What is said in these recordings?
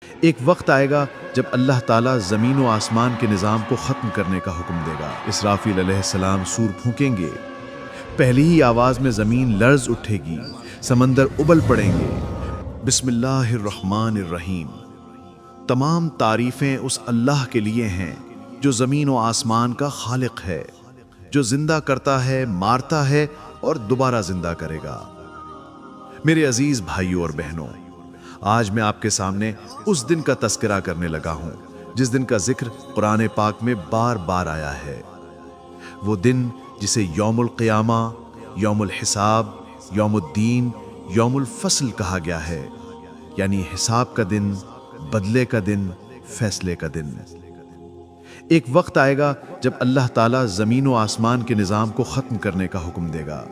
ایک وقت آئے گا جب اللہ تعالیٰ زمین و آسمان کے نظام کو ختم کرنے کا حکم دے گا۔ اسرافیل علیہ السلام سور پھونکیں گے، پہلی ہی آواز میں زمین لرز اٹھے گی، سمندر ابل پڑیں گے۔ بسم اللہ الرحمن الرحیم۔ تمام تعریفیں اس اللہ کے لیے ہیں جو زمین و آسمان کا خالق ہے، جو زندہ کرتا ہے، مارتا ہے اور دوبارہ زندہ کرے گا۔ میرے عزیز بھائیوں اور بہنوں، آج میں آپ کے سامنے اس دن کا تذکرہ کرنے لگا ہوں جس دن کا ذکر قرآن پاک میں بار بار آیا ہے۔ وہ دن جسے یوم القیامہ، یوم الحساب، یوم الدین، یوم الفصل کہا گیا ہے، یعنی حساب کا دن، بدلے کا دن، فیصلے کا دن۔ ایک وقت آئے گا جب اللہ تعالیٰ زمین و آسمان کے نظام کو ختم کرنے کا حکم دے گا۔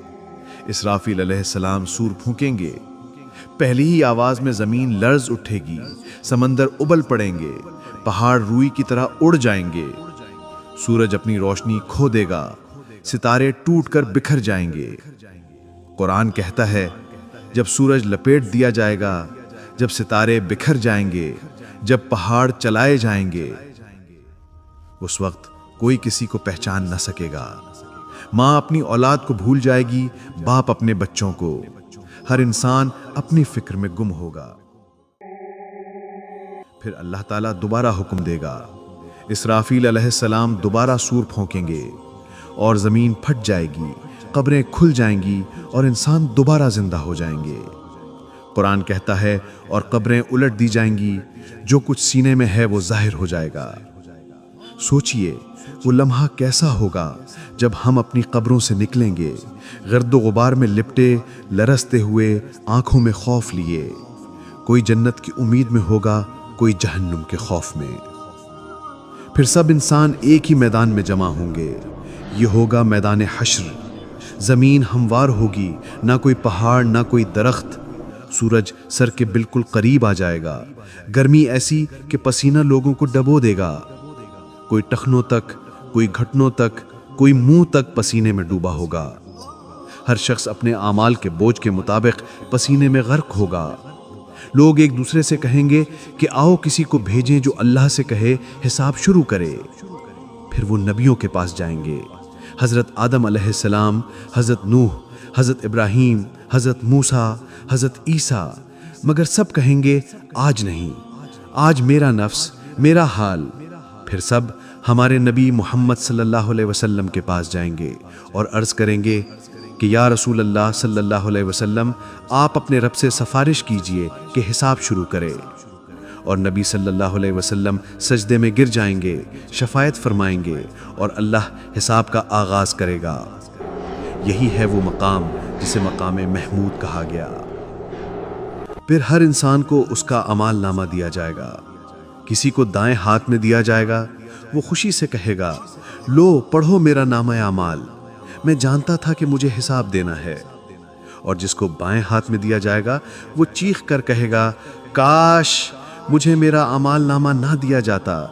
اسرافیل علیہ السلام سور پھونکیں گے، پہلی ہی آواز میں زمین لرز اٹھے گی، سمندر ابل پڑیں گے، پہاڑ روئی کی طرح اڑ جائیں گے، سورج اپنی روشنی کھو دے گا، ستارے ٹوٹ کر بکھر جائیں گے۔ قرآن کہتا ہے جب سورج لپیٹ دیا جائے گا، جب ستارے بکھر جائیں گے، جب پہاڑ چلائے جائیں گے، اس وقت کوئی کسی کو پہچان نہ سکے گا۔ ماں اپنی اولاد کو بھول جائے گی، باپ اپنے بچوں کو، ہر انسان اپنی فکر میں گم ہوگا۔ پھر اللہ تعالیٰ دوبارہ حکم دے گا۔ اسرافیل علیہ السلام دوبارہ سور پھونکیں گے اور زمین پھٹ جائے گی، قبریں کھل جائیں گی اور انسان دوبارہ زندہ ہو جائیں گے۔ قرآن کہتا ہے اور قبریں الٹ دی جائیں گی، جو کچھ سینے میں ہے وہ ظاہر ہو جائے گا۔ سوچئے وہ لمحہ کیسا ہوگا جب ہم اپنی قبروں سے نکلیں گے، گرد و غبار میں لپٹے، لرزتے ہوئے، آنکھوں میں خوف لیے۔ کوئی جنت کی امید میں ہوگا، کوئی جہنم کے خوف میں۔ پھر سب انسان ایک ہی میدان میں جمع ہوں گے، یہ ہوگا میدان حشر۔ زمین ہموار ہوگی، نہ کوئی پہاڑ، نہ کوئی درخت۔ سورج سر کے بالکل قریب آ جائے گا، گرمی ایسی کہ پسینہ لوگوں کو ڈبو دے گا۔ کوئی ٹخنوں تک، کوئی گھٹنوں تک، کوئی منہ تک پسینے میں ڈوبا ہوگا۔ ہر شخص اپنے اعمال کے بوجھ کے مطابق پسینے میں غرق ہوگا۔ لوگ ایک دوسرے سے کہیں گے کہ آؤ کسی کو بھیجیں جو اللہ سے کہے حساب شروع کرے۔ پھر وہ نبیوں کے پاس جائیں گے، حضرت آدم علیہ السلام، حضرت نوح، حضرت ابراہیم، حضرت موسیٰ، حضرت عیسیٰ، مگر سب کہیں گے آج نہیں، آج میرا نفس، میرا حال۔ پھر سب ہمارے نبی محمد صلی اللہ علیہ وسلم کے پاس جائیں گے اور عرض کریں گے کہ یا رسول اللہ صلی اللہ علیہ وسلم، آپ اپنے رب سے سفارش کیجئے کہ حساب شروع کرے۔ اور نبی صلی اللہ علیہ وسلم سجدے میں گر جائیں گے، شفاعت فرمائیں گے اور اللہ حساب کا آغاز کرے گا۔ یہی ہے وہ مقام جسے مقام محمود کہا گیا۔ پھر ہر انسان کو اس کا اعمال نامہ دیا جائے گا۔ کسی کو دائیں ہاتھ میں دیا جائے گا، وہ خوشی سے کہے گا لو پڑھو میرا نامہ اعمال، میں جانتا تھا کہ مجھے حساب دینا ہے۔ اور جس کو بائیں ہاتھ میں دیا جائے گا وہ چیخ کر کہے گا کاش مجھے میرا اعمال نامہ نہ دیا جاتا،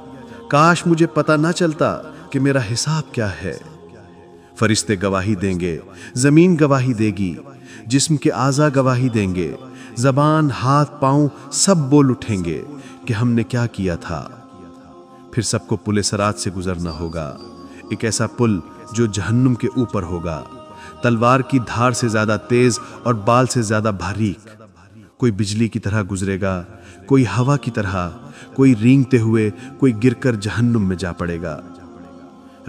کاش مجھے پتہ نہ چلتا کہ میرا حساب کیا ہے۔ فرشتے گواہی دیں گے، زمین گواہی دے گی، جسم کے اعضاء گواہی دیں گے، زبان، ہاتھ، پاؤں سب بول اٹھیں گے کہ ہم نے کیا کیا تھا۔ پھر سب کو پل صراط سے گزرنا ہوگا، ایک ایسا پل جو جہنم کے اوپر ہوگا، تلوار کی دھار سے زیادہ تیز اور بال سے زیادہ باریک۔ کوئی بجلی کی طرح گزرے گا، کوئی ہوا کی طرح، کوئی رینگتے ہوئے، کوئی گر کر جہنم میں جا پڑے گا۔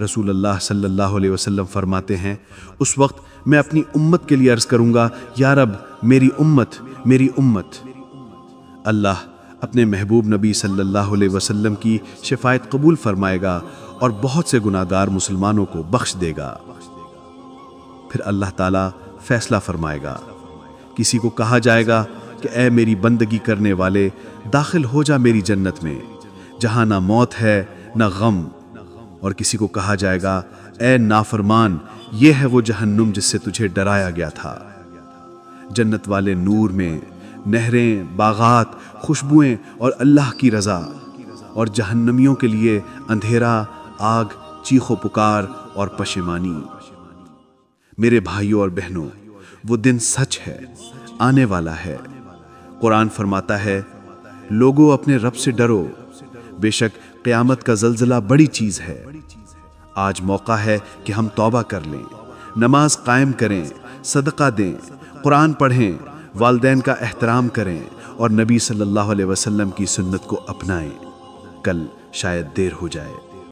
رسول اللہ صلی اللہ علیہ وسلم فرماتے ہیں اس وقت میں اپنی امت کے لیے عرض کروں گا یا رب میری امت، میری امت۔ اللہ اپنے محبوب نبی صلی اللہ علیہ وسلم کی شفاعت قبول فرمائے گا اور بہت سے گناہ گار مسلمانوں کو بخش دے گا۔ پھر اللہ تعالیٰ فیصلہ فرمائے گا، کسی کو کہا جائے گا کہ اے میری بندگی کرنے والے، داخل ہو جا میری جنت میں جہاں نہ موت ہے نہ غم، اور کسی کو کہا جائے گا اے نافرمان، یہ ہے وہ جہنم جس سے تجھے ڈرایا گیا تھا۔ جنت والے نور میں، نہریں، باغات، خوشبوئیں اور اللہ کی رضا، اور جہنمیوں کے لیے اندھیرا، آگ، چیخ و پکار اور پشیمانی۔ میرے بھائیوں اور بہنوں، وہ دن سچ ہے، آنے والا ہے۔ قرآن فرماتا ہے لوگوں اپنے رب سے ڈرو، بے شک قیامت کا زلزلہ بڑی چیز ہے۔ آج موقع ہے کہ ہم توبہ کر لیں، نماز قائم کریں، صدقہ دیں، قرآن پڑھیں، والدین کا احترام کریں اور نبی صلی اللہ علیہ وسلم کی سنت کو اپنائیں۔ کل شاید دیر ہو جائے۔